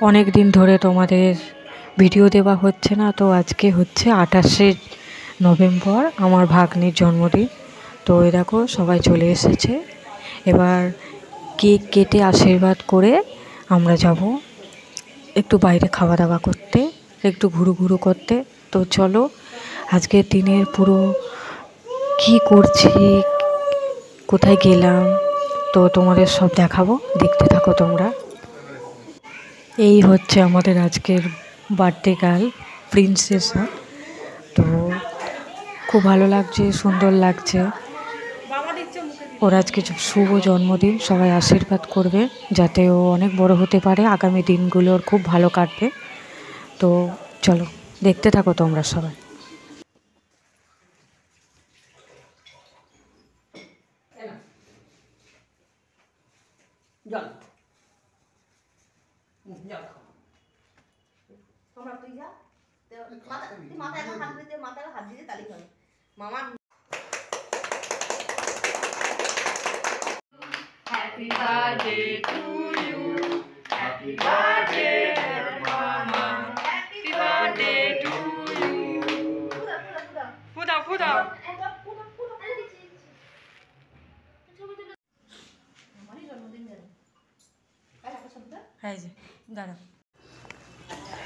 অনেক দিন ধরে তোমাদের ভিডিও দেওয়া হচ্ছে না, তো আজকে হচ্ছে 28শে নভেম্বর আমার ভাগ্নির জন্মদিন। তো এই দেখো সবাই চলে এসেছে, এবার কেক কেটে আশীর্বাদ করে আমরা যাব একটু বাইরে খাওয়া দাওয়া করতে, একটু ঘুরু করতে। তো চলো আজকের দিনের পুরো কি করছি, কোথায় গেলাম, তো তোমাদের সব দেখাবো, দেখতে থাকো তোমরা। এই হচ্ছে আমাদের আজকের বার্থডে গার্ল প্রিন্সেসা। তো খুব ভালো লাগছে, সুন্দর লাগছে। ওর আজকে শুভ জন্মদিন, সবাই আশীর্বাদ করবে যাতে ও অনেক বড় হতে পারে, আগামী দিনগুলো ওর খুব ভালো কাটবে। তো চলো দেখতে থাকো তোমরা সবাই। Happy birthday to you. Happy birthday, dear Mama. Happy birthday to you. Puda.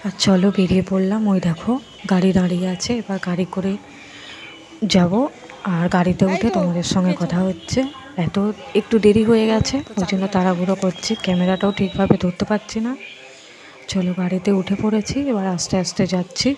আর চলো বেরিয়ে পড়লাম। ওই দেখো গাড়ি দাঁড়িয়ে আছে, এবার গাড়ি করে যাব। আর গাড়িতে উঠে তোমাদের সঙ্গে কথা হচ্ছে। একটু দেরি হয়ে গেছে, ওই জন্য তাড়াহুড়ো করছি, ক্যামেরাটাও ঠিকভাবে ধরতে পারছি না। চলো গাড়িতে উঠে পড়েছি, এবার আস্তে আস্তে যাচ্ছি।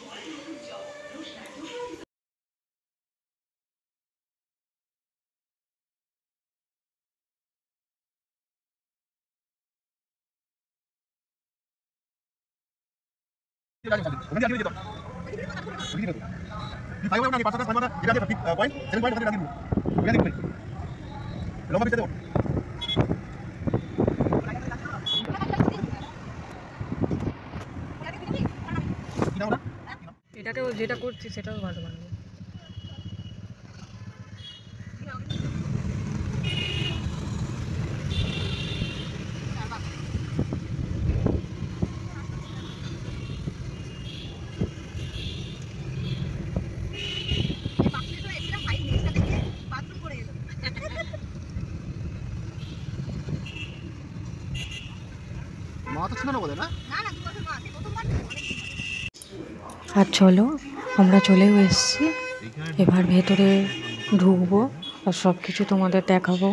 এটাকেও যেটা করছি সেটাও ভালো বানাবো। আর চলো আমরা চলেও এসেছি, এবার ভেতরে ঢুকবো আর সব কিছু তোমাদের দেখাবো।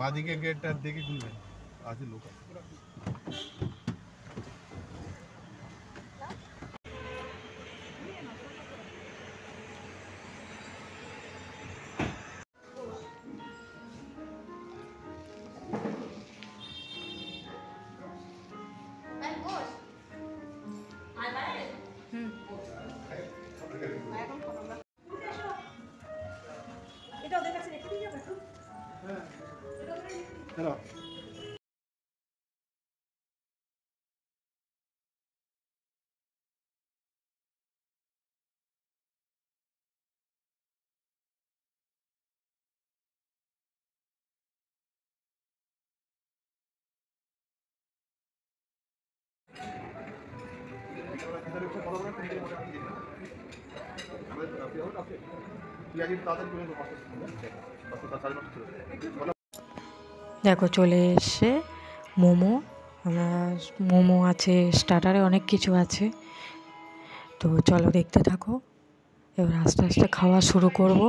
বাদিকে গেটটা দেখে খুলবেন, আছে লোক। হ্যালো দেখো চলে এসে মোমো, আমরা মোমো আছে, স্টার্টারে অনেক কিছু আছে। তো চলো দেখতে থাকো, এবার আস্তে আস্তে খাওয়া শুরু করব।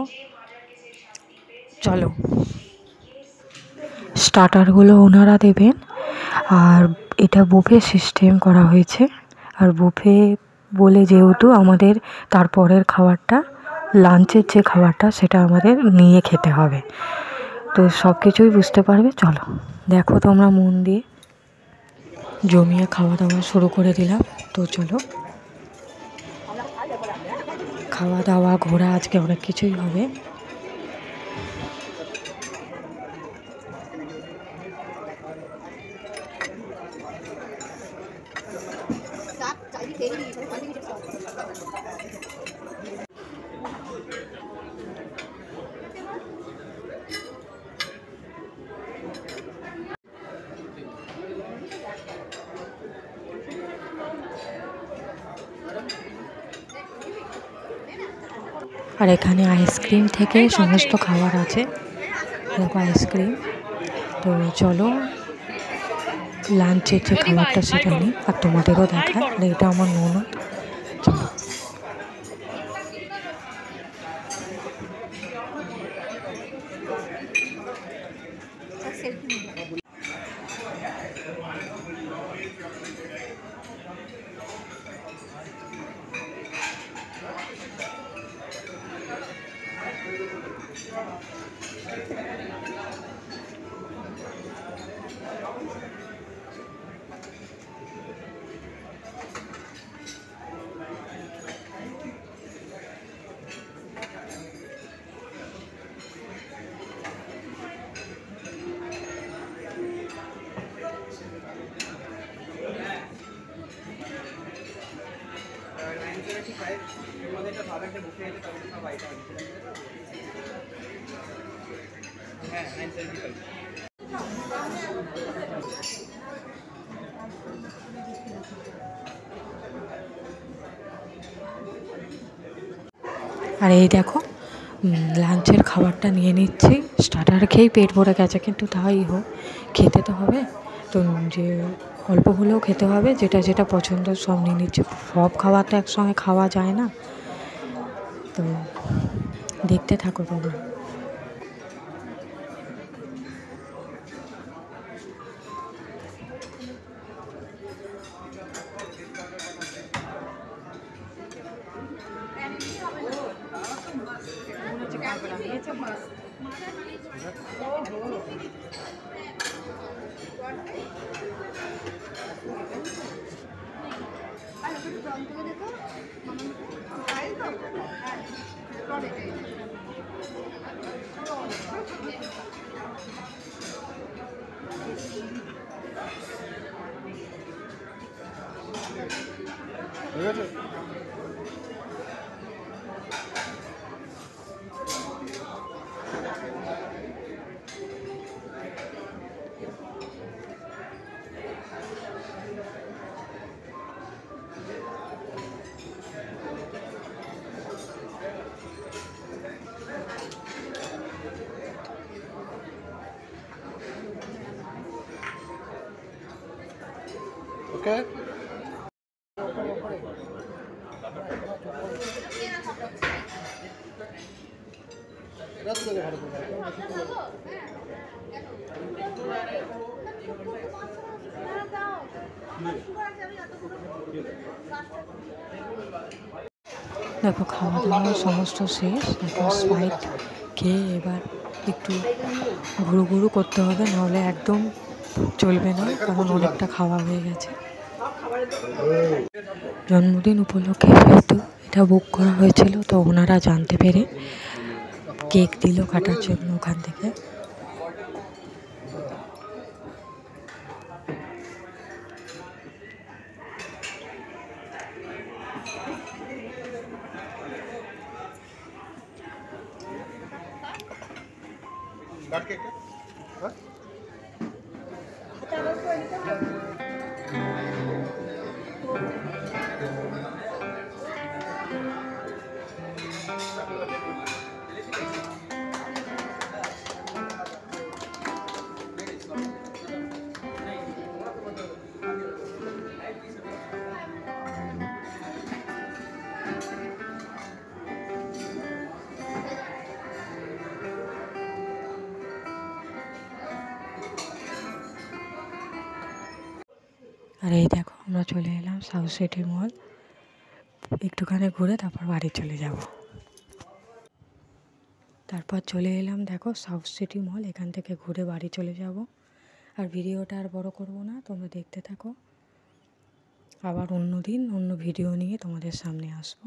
চলো স্টার্টারগুলো ওনারা দেবেন, আর এটা বুফে সিস্টেম করা হয়েছে। আর বুফে বলে যেহেতু আমাদের তারপরের খাবারটা, লাঞ্চের যে খাবারটা সেটা আমাদের নিয়ে খেতে হবে। তো সব কিছুই বুঝতে পারবে। চলো দেখো তোমরা মন দিয়ে, জমিয়ে খাওয়া দাওয়া শুরু করে দিলাম। তো চলো খাওয়া দাওয়া ঘোরা আজকে অনেক কিছুই হবে। আর এখানে আইসক্রিম থেকে সমস্ত খাবার আছে, দেখো আইসক্রিম। তো চলো লাঞ্চের যে খাবারটা সেটা নিই আর তোমাদেরও দেখায়। আর এটা আমার ননদ। চলো। আর এই দেখো লাঞ্চের খাবারটা নিয়ে নিচ্ছি। স্টার্টার খেয়েই পেট ভরে গেছে, কিন্তু তাই হোক খেতে তো হবে। তো যে অল্প হলেও খেতে হবে, যেটা যেটা পছন্দ সব নিয়ে নিচ্ছে। সব খাবার তো একসঙ্গে খাওয়া যায় না, তো দেখতে থাকো তোমরা। ঠিক আছে। ওকে। দেখো খাওয়া দাওয়া সমস্ত শেষ। এখন স্প্রাইট খেয়ে এবার একটু ঘুরু ঘুরু করতে হবে, নাহলে একদম চলবে না, কারণ অনেকটা খাওয়া হয়ে গেছে। জন্মদিন উপলক্ষে যেহেতু এটা বুক করা হয়েছিল, তো ওনারা জানতে পেরে কেক দিল কাটার জন্য ওখান থেকে। কাট কেক। আর এই দেখো আমরা চলে এলাম সাউথ সিটি মল। একটুখানি ঘুরে তারপর বাড়ি চলে যাব। তারপর চলে এলাম দেখো সাউথ সিটি মল, এখান থেকে ঘুরে বাড়ি চলে যাব। আর ভিডিওটা আর বড় করব না, তোমরা দেখতে থাকো। আবার অন্য দিন অন্য ভিডিও নিয়ে তোমাদের সামনে আসবো।